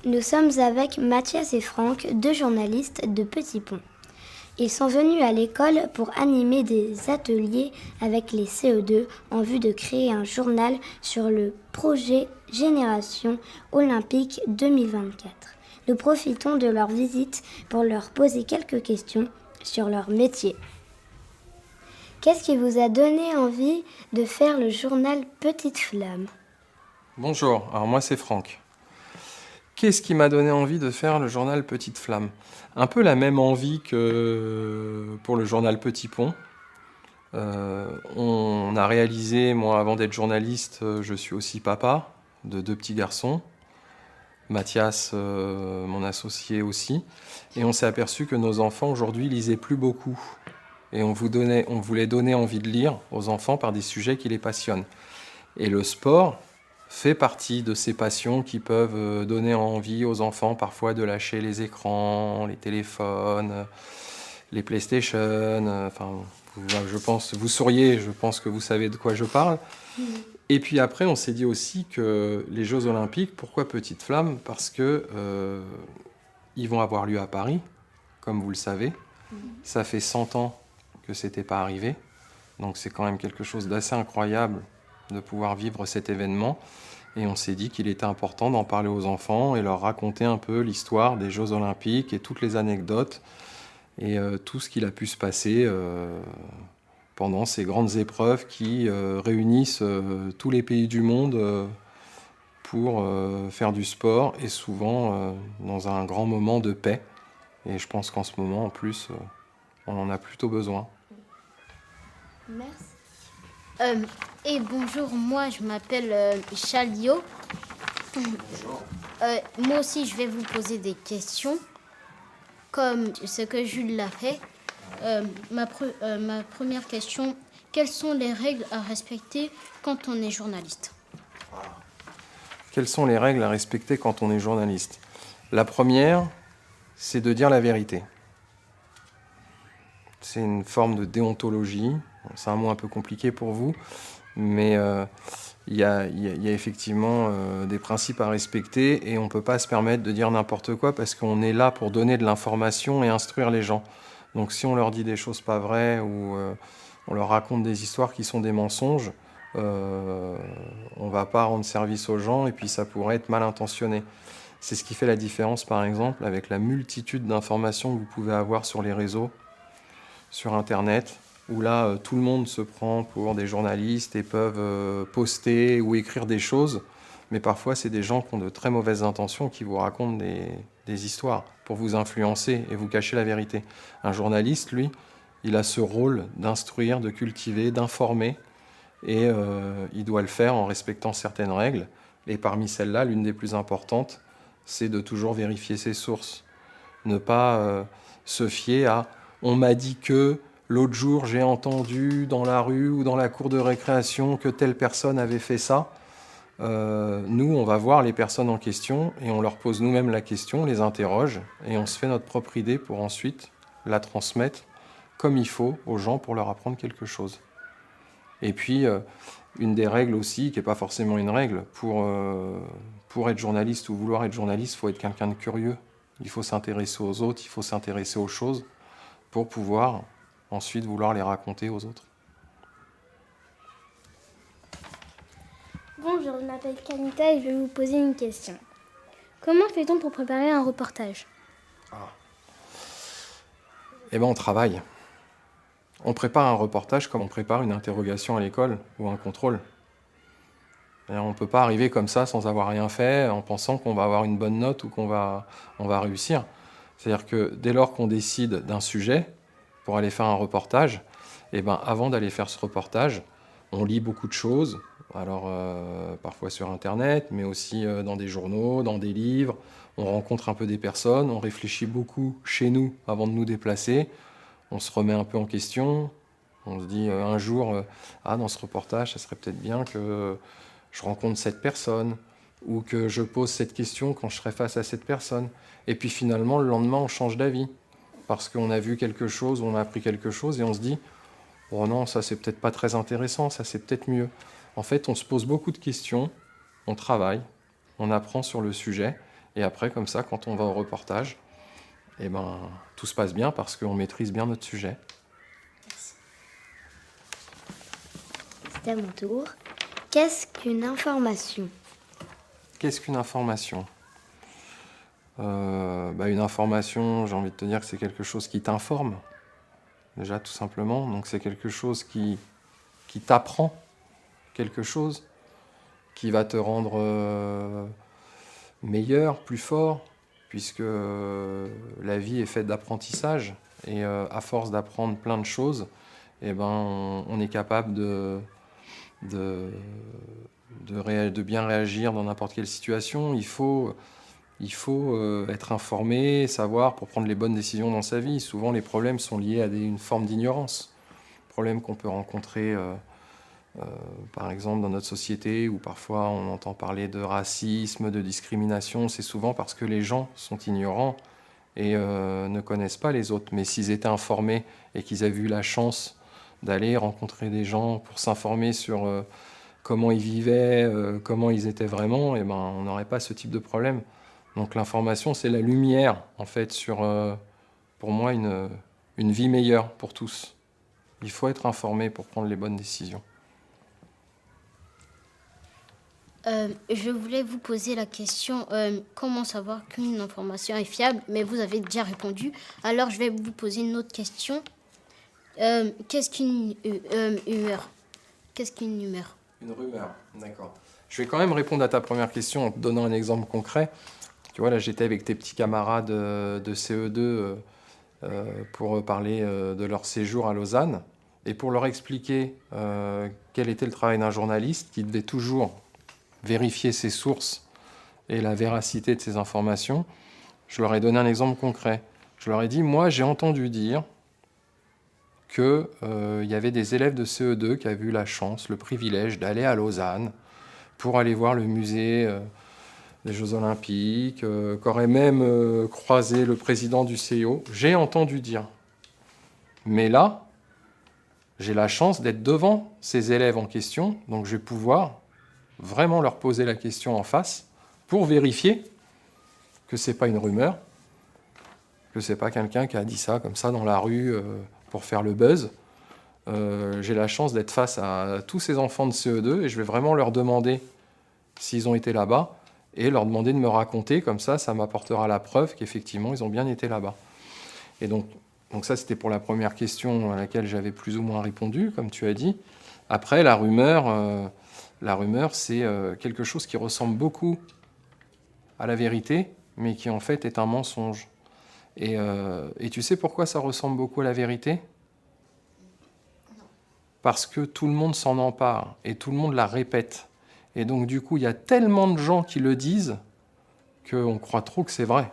Nous sommes avec Mathias et Franck, deux journalistes de Petit Pont. Ils sont venus à l'école pour animer des ateliers avec les CE2 en vue de créer un journal sur le projet Génération Olympique 2024. Nous profitons de leur visite pour leur poser quelques questions sur leur métier. Qu'est-ce qui vous a donné envie de faire le journal Petite Flamme ? Bonjour, alors moi c'est Franck. Qu'est-ce qui m'a donné envie de faire le journal Petite Flamme ? Un peu la même envie que pour le journal Petit Pont. On a réalisé, moi avant d'être journaliste, je suis aussi papa de 2 petits garçons. Mathias, mon associé aussi. Et on s'est aperçu que nos enfants aujourd'hui lisaient plus beaucoup. Et on voulait donner envie de lire aux enfants par des sujets qui les passionnent. Et le sport fait partie de ces passions qui peuvent donner envie aux enfants parfois de lâcher les écrans, les téléphones, les PlayStation. Vous souriez, je pense que vous savez de quoi je parle. Et puis après, on s'est dit aussi que les Jeux Olympiques, pourquoi Petite Flamme ? Parce que ils vont avoir lieu à Paris, comme vous le savez. Ça fait 100 ans que c'était pas arrivé. Donc c'est quand même quelque chose d'assez incroyable de pouvoir vivre cet événement. Et on s'est dit qu'il était important d'en parler aux enfants et leur raconter un peu l'histoire des Jeux Olympiques et toutes les anecdotes et tout ce qu'il a pu se passer pendant ces grandes épreuves qui réunissent tous les pays du monde pour faire du sport et souvent dans un grand moment de paix. Et je pense qu'en ce moment, en plus, on en a plutôt besoin. Merci. Et bonjour, moi je m'appelle Chalio. Bonjour. Moi aussi je vais vous poser des questions, comme ce que Jules l'a fait. Ma première question, quelles sont les règles à respecter quand on est journaliste ? Quelles sont les règles à respecter quand on est journaliste ? La première, c'est de dire la vérité. C'est une forme de déontologie. C'est un mot un peu compliqué pour vous, mais il y a effectivement des principes à respecter et on ne peut pas se permettre de dire n'importe quoi parce qu'on est là pour donner de l'information et instruire les gens. Donc si on leur dit des choses pas vraies ou on leur raconte des histoires qui sont des mensonges, on ne va pas rendre service aux gens et puis ça pourrait être mal intentionné. C'est ce qui fait la différence par exemple avec la multitude d'informations que vous pouvez avoir sur les réseaux, sur Internet, où là, tout le monde se prend pour des journalistes et peuvent poster ou écrire des choses. Mais parfois, c'est des gens qui ont de très mauvaises intentions qui vous racontent des histoires pour vous influencer et vous cacher la vérité. Un journaliste, lui, il a ce rôle d'instruire, de cultiver, d'informer. Et il doit le faire en respectant certaines règles. Et parmi celles-là, l'une des plus importantes, c'est de toujours vérifier ses sources. Ne pas se fier à « on m'a dit que », l'autre jour, j'ai entendu dans la rue ou dans la cour de récréation que telle personne avait fait ça. Nous, on va voir les personnes en question et on leur pose nous-mêmes la question, on les interroge et on se fait notre propre idée pour ensuite la transmettre comme il faut aux gens pour leur apprendre quelque chose. Et puis, une des règles aussi, qui n'est pas forcément une règle, pour être journaliste ou vouloir être journaliste, il faut être quelqu'un de curieux. Il faut s'intéresser aux autres, il faut s'intéresser aux choses pour pouvoir ensuite vouloir les raconter aux autres. Bonjour, je m'appelle Kanita et je vais vous poser une question. Comment fait-on pour préparer un reportage ? Eh bien, on travaille. On prépare un reportage comme on prépare une interrogation à l'école ou un contrôle. On ne peut pas arriver comme ça sans avoir rien fait en pensant qu'on va avoir une bonne note ou qu'on va réussir. C'est-à-dire que dès lors qu'on décide d'un sujet pour aller faire un reportage, eh ben, avant d'aller faire ce reportage, on lit beaucoup de choses, alors parfois sur Internet, mais aussi dans des journaux, dans des livres. On rencontre un peu des personnes, on réfléchit beaucoup chez nous avant de nous déplacer. On se remet un peu en question. On se dit un jour, dans ce reportage, ça serait peut-être bien que je rencontre cette personne ou que je pose cette question quand je serai face à cette personne. Et puis finalement, le lendemain, on change d'avis parce qu'on a vu quelque chose, on a appris quelque chose et on se dit « Oh non, ça c'est peut-être pas très intéressant, ça c'est peut-être mieux ». En fait, on se pose beaucoup de questions, on travaille, on apprend sur le sujet Et après, comme ça, quand on va au reportage, eh ben, tout se passe bien parce qu'on maîtrise bien notre sujet. C'est à mon tour. Qu'est-ce qu'une information? Qu'est-ce qu'une information? Une information, j'ai envie de te dire que c'est quelque chose qui t'informe, déjà tout simplement. Donc c'est quelque chose qui t'apprend quelque chose, qui va te rendre meilleur, plus fort, puisque la vie est faite d'apprentissage. Et à force d'apprendre plein de choses, eh ben, on est capable de bien réagir dans n'importe quelle situation. Il faut être informé, savoir pour prendre les bonnes décisions dans sa vie. Souvent, les problèmes sont liés à une forme d'ignorance. Problèmes qu'on peut rencontrer, par exemple, dans notre société, où parfois on entend parler de racisme, de discrimination. C'est souvent parce que les gens sont ignorants et ne connaissent pas les autres. Mais s'ils étaient informés et qu'ils avaient eu la chance d'aller rencontrer des gens pour s'informer sur comment ils vivaient, comment ils étaient vraiment, eh ben, on n'aurait pas ce type de problème. Donc l'information, c'est la lumière, en fait, sur, pour moi, une vie meilleure pour tous. Il faut être informé pour prendre les bonnes décisions. Je voulais vous poser la question, comment savoir qu'une information est fiable? Mais vous avez déjà répondu. Alors, je vais vous poser une autre question. Qu'est-ce qu'une humeur? Qu'est-ce qu'une humeur? Une rumeur, d'accord. Je vais quand même répondre à ta première question en te donnant un exemple concret. Tu vois, là, j'étais avec tes petits camarades de CE2 pour parler de leur séjour à Lausanne et pour leur expliquer quel était le travail d'un journaliste qui devait toujours vérifier ses sources et la véracité de ses informations. Je leur ai donné un exemple concret. Je leur ai dit, moi, j'ai entendu dire qu'il y avait des élèves de CE2 qui avaient eu la chance, le privilège d'aller à Lausanne pour aller voir le musée des Jeux Olympiques, qu'aurait même croisé le président du CIO. J'ai entendu dire. Mais là, j'ai la chance d'être devant ces élèves en question, donc je vais pouvoir vraiment leur poser la question en face pour vérifier que ce n'est pas une rumeur, que ce n'est pas quelqu'un qui a dit ça comme ça dans la rue pour faire le buzz. J'ai la chance d'être face à tous ces enfants de CE2 et je vais vraiment leur demander s'ils ont été là-bas et leur demander de me raconter, comme ça m'apportera la preuve qu'effectivement ils ont bien été là-bas. Et donc ça c'était pour la première question à laquelle j'avais plus ou moins répondu, comme tu as dit. Après, la rumeur c'est quelque chose qui ressemble beaucoup à la vérité, mais qui en fait est un mensonge. Et tu sais pourquoi ça ressemble beaucoup à la vérité ? Parce que tout le monde s'en empare et tout le monde la répète. Et donc du coup, il y a tellement de gens qui le disent qu'on croit trop que c'est vrai.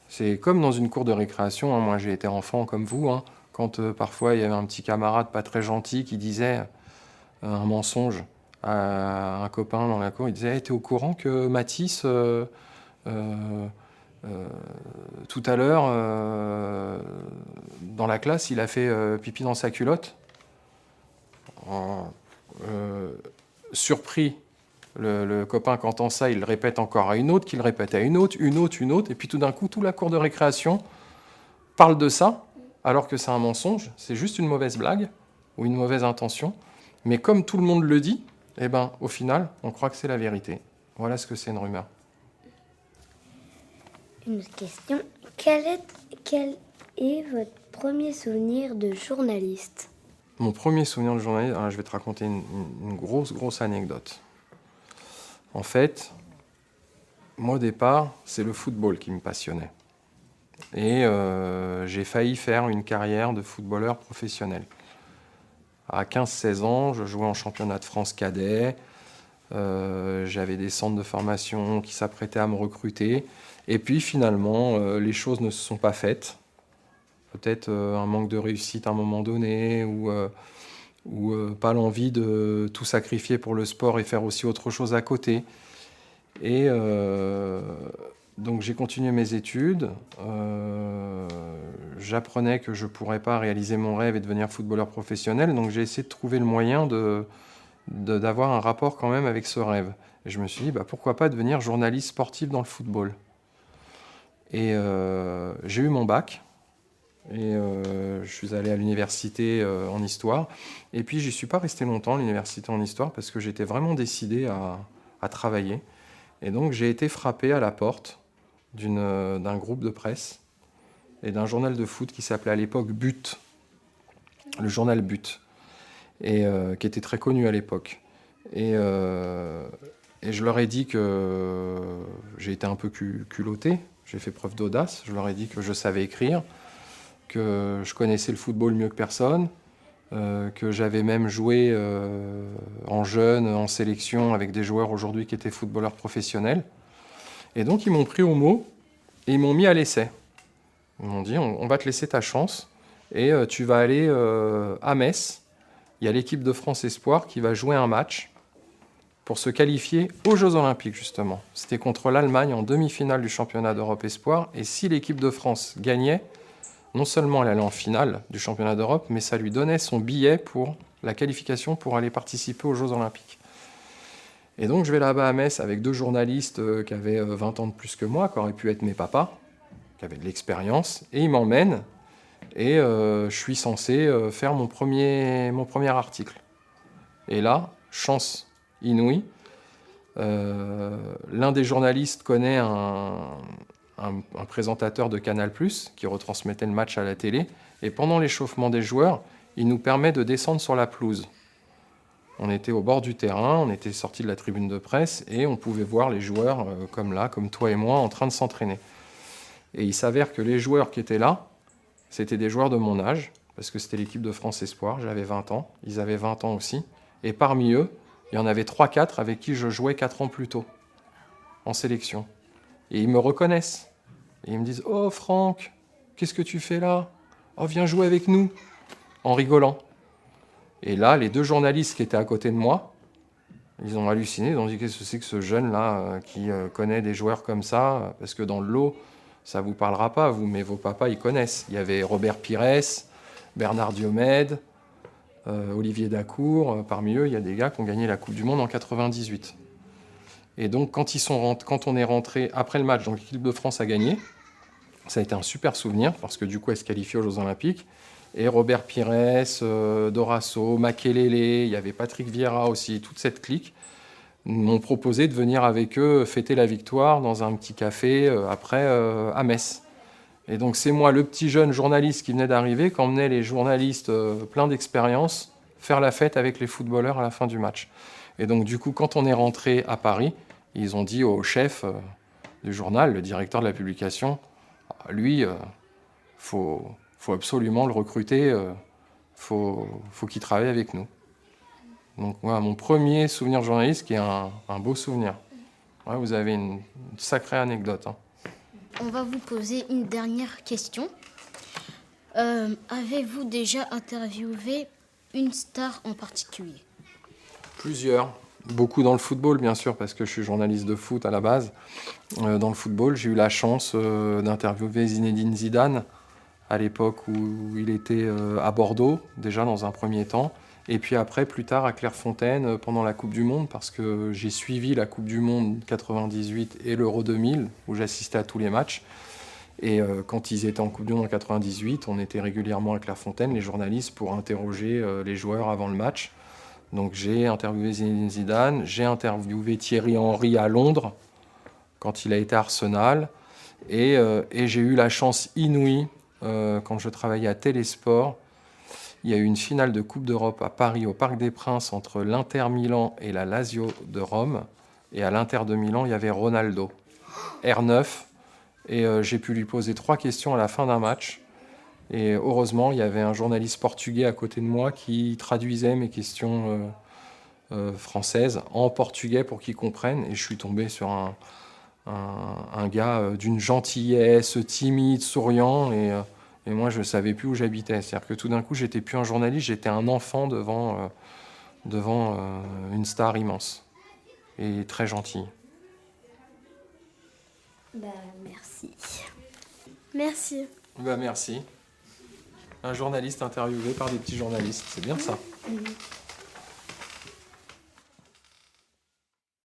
C'est comme dans une cour de récréation, hein. Moi j'ai été enfant comme vous, hein, quand parfois il y avait un petit camarade pas très gentil qui disait un mensonge à un copain dans la cour. Il disait hey, « T'es au courant que Mathis, tout à l'heure, dans la classe, il a fait pipi dans sa culotte ?» Surpris, le copain, quand entend ça, il le répète encore à une autre, qu'il répète à une autre, et puis tout d'un coup, toute la cour de récréation parle de ça, alors que c'est un mensonge, c'est juste une mauvaise blague ou une mauvaise intention. Mais comme tout le monde le dit, eh ben, au final, on croit que c'est la vérité. Voilà ce que c'est une rumeur. Une autre question. Quel est votre premier souvenir de journaliste ? Mon premier souvenir de journaliste, alors je vais te raconter une grosse anecdote. En fait, moi au départ, c'est le football qui me passionnait. Et j'ai failli faire une carrière de footballeur professionnel. À 15-16 ans, je jouais en championnat de France cadet. J'avais des centres de formation qui s'apprêtaient à me recruter. Et puis finalement, les choses ne se sont pas faites. Peut-être un manque de réussite à un moment donné, ou pas l'envie de tout sacrifier pour le sport et faire aussi autre chose à côté. Et donc j'ai continué mes études. J'apprenais que je ne pourrais pas réaliser mon rêve et devenir footballeur professionnel. Donc j'ai essayé de trouver le moyen d'avoir un rapport quand même avec ce rêve. Et je me suis dit, pourquoi pas devenir journaliste sportif dans le football. Et j'ai eu mon bac. Et je suis allé à l'université en histoire. Et puis, j'y suis pas resté longtemps, à l'université en histoire, parce que j'étais vraiment décidé à travailler. Et donc, j'ai été frappé à la porte d'un groupe de presse et d'un journal de foot qui s'appelait à l'époque But, le journal But, et qui était très connu à l'époque. Et je leur ai dit que j'ai été un peu culotté, j'ai fait preuve d'audace. Je leur ai dit que je savais écrire, que je connaissais le football mieux que personne, que j'avais même joué en jeune, en sélection, avec des joueurs aujourd'hui qui étaient footballeurs professionnels. Et donc, ils m'ont pris au mot et ils m'ont mis à l'essai. Ils m'ont dit, on va te laisser ta chance et tu vas aller à Metz. Il y a l'équipe de France Espoir qui va jouer un match pour se qualifier aux Jeux Olympiques, justement. C'était contre l'Allemagne en demi-finale du championnat d'Europe Espoir. Et si l'équipe de France gagnait, non seulement elle allait en finale du championnat d'Europe, mais ça lui donnait son billet pour la qualification pour aller participer aux Jeux Olympiques. Et donc je vais là-bas à Metz avec 2 journalistes qui avaient 20 ans de plus que moi, qui auraient pu être mes papas, qui avaient de l'expérience, et ils m'emmènent, et je suis censé faire mon premier article. Et là, chance inouïe, l'un des journalistes connaît un présentateur de Canal+, qui retransmettait le match à la télé, et pendant l'échauffement des joueurs, il nous permet de descendre sur la pelouse. On était au bord du terrain, on était sortis de la tribune de presse, et on pouvait voir les joueurs comme toi et moi, en train de s'entraîner. Et il s'avère que les joueurs qui étaient là, c'était des joueurs de mon âge, parce que c'était l'équipe de France Espoir, j'avais 20 ans, ils avaient 20 ans aussi, et parmi eux, il y en avait 3-4 avec qui je jouais 4 ans plus tôt, en sélection. Et ils me reconnaissent. Et ils me disent « Oh Franck, qu'est-ce que tu fais là ? Oh, viens jouer avec nous !» en rigolant. Et là, les 2 journalistes qui étaient à côté de moi, ils ont halluciné, ils ont dit « Qu'est-ce que c'est que ce jeune-là qui connaît des joueurs comme ça ?» Parce que dans le lot, ça ne vous parlera pas, vous, mais vos papas, ils connaissent. Il y avait Robert Pires, Bernard Diomède, Olivier Dacour. Parmi eux, il y a des gars qui ont gagné la Coupe du Monde en 98. Et donc, quand on est rentré après le match, donc l'équipe de France a gagné, ça a été un super souvenir, parce que du coup, elle se qualifie aux Jeux Olympiques. Et Robert Pires, Dorasso, Makelele, il y avait Patrick Vieira aussi, toute cette clique, m'ont proposé de venir avec eux fêter la victoire dans un petit café après à Metz. Et donc, c'est moi, le petit jeune journaliste qui venait d'arriver, qui emmenait les journalistes pleins d'expérience faire la fête avec les footballeurs à la fin du match. Et donc, du coup, quand on est rentré à Paris, ils ont dit au chef du journal, le directeur de la publication, lui, faut absolument le recruter, faut qu'il travaille avec nous. Donc, voilà, mon premier souvenir journaliste qui est un beau souvenir. Ouais, vous avez une sacrée anecdote. Hein. On va vous poser une dernière question. Avez-vous déjà interviewé une star en particulier ? Plusieurs. Beaucoup dans le football, bien sûr, parce que je suis journaliste de foot à la base. Dans le football, j'ai eu la chance d'interviewer Zinedine Zidane à l'époque où il était à Bordeaux, déjà dans un premier temps. Et puis après, plus tard, à Clairefontaine, pendant la Coupe du Monde, parce que j'ai suivi la Coupe du Monde 98 et l'Euro 2000, où j'assistais à tous les matchs. Et quand ils étaient en Coupe du Monde en 98, on était régulièrement à Clairefontaine, les journalistes, pour interroger les joueurs avant le match. Donc j'ai interviewé Zinedine Zidane, j'ai interviewé Thierry Henry à Londres, quand il a été à Arsenal. Et j'ai eu la chance inouïe, quand je travaillais à Télésport, il y a eu une finale de Coupe d'Europe à Paris, au Parc des Princes, entre l'Inter Milan et la Lazio de Rome. Et à l'Inter de Milan, il y avait Ronaldo, R9. Et j'ai pu lui poser 3 questions à la fin d'un match. Et heureusement, il y avait un journaliste portugais à côté de moi qui traduisait mes questions françaises en portugais pour qu'ils comprennent. Et je suis tombé sur un gars d'une gentillesse, timide, souriant. Et moi, je ne savais plus où j'habitais. C'est-à-dire que tout d'un coup, j'étais plus un journaliste, j'étais un enfant devant une star immense et très gentille. Merci. Merci. Merci. Un journaliste interviewé par des petits journalistes, c'est bien ça.